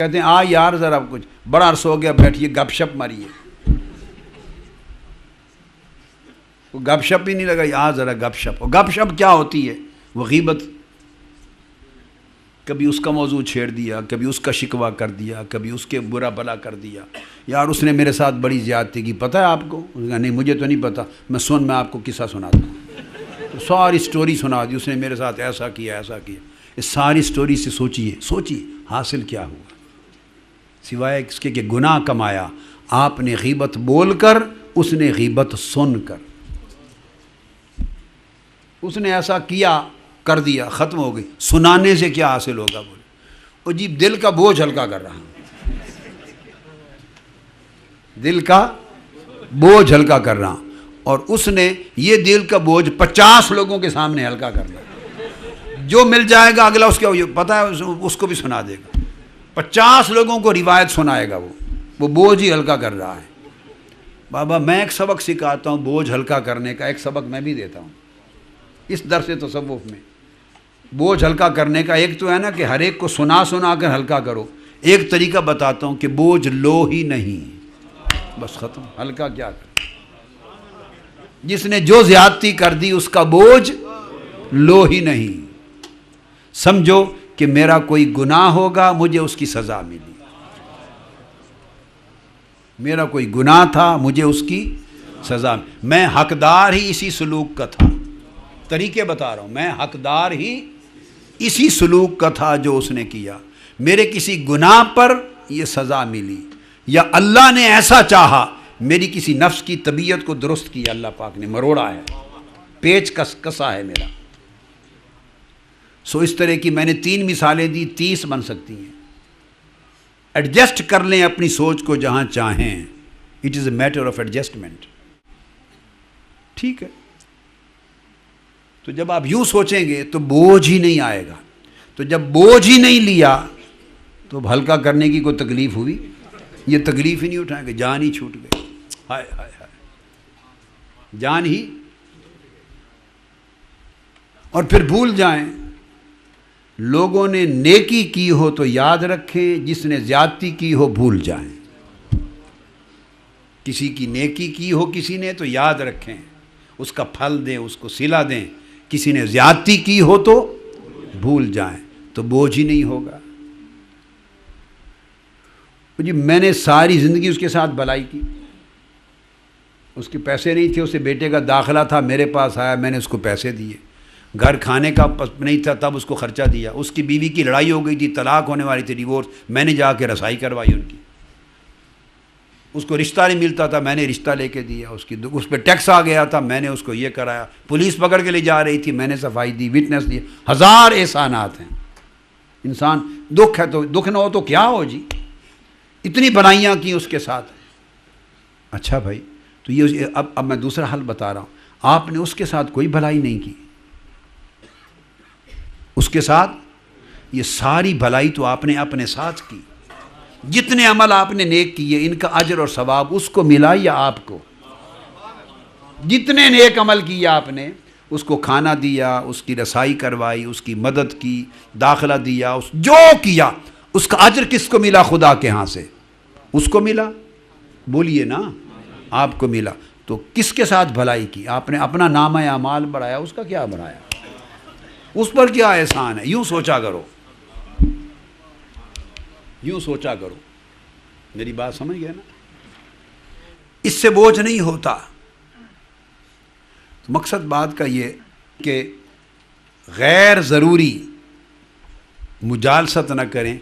کہتے ہیں آ یار ذرا کچھ بڑا عرصہ ہو گیا بیٹھیے گپ شپ ماریے. وہ گپ شپ ہی نہیں لگا، آ ذرا گپ شپ. اور گپ شپ کیا ہوتی ہے؟ وہ غیبت. کبھی اس کا موضوع چھیڑ دیا، کبھی اس کا شکوہ کر دیا، کبھی اس کے برا بلا کر دیا. یار اس نے میرے ساتھ بڑی زیادتی کی، پتہ ہے آپ کو؟ نہیں مجھے تو نہیں پتہ، میں آپ کو قصہ سناتا ہوں. ساری سٹوری سنا دی، اس نے میرے ساتھ ایسا کیا ایسا کیا. اس ساری سٹوری سے سوچیے حاصل کیا ہوا سوائے اس کے کہ گناہ کمایا. آپ نے غیبت بول کر، اس نے غیبت سن کر. اس نے ایسا کیا کر دیا، ختم ہو گئی. سنانے سے کیا حاصل ہوگا؟ بولے وہ جی دل کا بوجھ ہلکا کر رہا ہوں، دل کا بوجھ ہلکا کر رہا ہوں. اور اس نے یہ دل کا بوجھ 50 لوگوں کے سامنے ہلکا کر لیا. جو مل جائے گا اگلا اس کا پتہ ہے اس کو بھی سنا دے گا. 50 لوگوں کو روایت سنائے گا. وہ بوجھ ہی ہلکا کر رہا ہے. بابا میں ایک سبق سکھاتا ہوں بوجھ ہلکا کرنے کا، ایک سبق میں بھی دیتا ہوں اس درس تصوف میں. بوجھ ہلکا کرنے کا ایک تو ہے نا کہ ہر ایک کو سنا کر ہلکا کرو. ایک طریقہ بتاتا ہوں کہ بوجھ لو ہی نہیں، بس ختم. ہلکا کیا کر؟ جس نے جو زیادتی کر دی اس کا بوجھ لو ہی نہیں. سمجھو کہ میرا کوئی گناہ ہوگا، مجھے اس کی سزا ملی. میرا کوئی گناہ تھا، مجھے اس کی سزا ملی. میں حقدار ہی اسی سلوک کا تھا. طریقے بتا رہا ہوں، میں حقدار ہی اسی سلوک کا تھا جو اس نے کیا. میرے کسی گناہ پر یہ سزا ملی، یا اللہ نے ایسا چاہا، میری کسی نفس کی طبیعت کو درست کیا، اللہ پاک نے مروڑا ہے، پیچ کسا ہے میرا. اس طرح کی میں نے 3 مثالیں دی، 30 بن سکتی ہیں. ایڈجسٹ کر لیں اپنی سوچ کو جہاں چاہیں. It is a matter of adjustment. ٹھیک ہے؟ تو جب آپ یوں سوچیں گے تو بوجھ ہی نہیں آئے گا. تو جب بوجھ ہی نہیں لیا تو اب ہلکا کرنے کی کوئی تکلیف ہوئی؟ یہ تکلیف ہی نہیں اٹھائیں گے، جان ہی چھوٹ گئی. ہائے ہائے ہائے، جان ہی. اور پھر بھول جائیں. لوگوں نے نیکی کی ہو تو یاد رکھیں، جس نے زیادتی کی ہو بھول جائیں. کسی کی نیکی کی ہو کسی نے تو یاد رکھیں، اس کا پھل دیں، اس کو صلہ دیں. کسی نے زیادتی کی ہو تو بھول جائیں، تو بوجھ ہی نہیں ہوگا. جی میں نے ساری زندگی اس کے ساتھ بھلائی کی. اس کے پیسے نہیں تھے، اسے بیٹے کا داخلہ تھا، میرے پاس آیا، میں نے اس کو پیسے دیے. گھر کھانے کا نہیں تھا تب اس کو خرچہ دیا. اس کی بیوی کی لڑائی ہو گئی تھی، طلاق ہونے والی تھی، ڈیورس، میں نے جا کے رسائی کروائی ان کی. اس کو رشتہ نہیں ملتا تھا، میں نے رشتہ لے کے دیا. اس پہ ٹیکس آ گیا تھا، میں نے اس کو یہ کرایا. پولیس پکڑ کے لے جا رہی تھی، میں نے صفائی دی، وٹنس دی. 1000 احسانات ہیں. انسان دکھ ہے تو دکھ نہ ہو تو کیا ہو جی. اتنی بھلائیاں کی اس کے ساتھ. اچھا بھائی، تو یہ اب میں دوسرا حل بتا رہا ہوں. آپ نے اس کے ساتھ کوئی بھلائی نہیں کی. اس کے ساتھ یہ ساری بھلائی تو آپ نے اپنے ساتھ کی. جتنے عمل آپ نے نیک کیے، ان کا اجر اور ثواب اس کو ملا یا آپ کو؟ جتنے نیک عمل کیے آپ نے، اس کو کھانا دیا، اس کی رسائی کروائی، اس کی مدد کی، داخلہ دیا، جو کیا، اس کا اجر کس کو ملا؟ خدا کے ہاں سے. اس کو ملا؟ بولیے نا، آپ کو ملا. تو کس کے ساتھ بھلائی کی؟ آپ نے اپنا نامہ اعمال بڑھایا، اس کا کیا بنایا؟ اس پر کیا احسان ہے؟ یوں سوچا کرو، یوں سوچا کرو. میری بات سمجھ گئے نا؟ اس سے بوجھ نہیں ہوتا. تو مقصد بات کا یہ کہ غیر ضروری مجالست نہ کریں.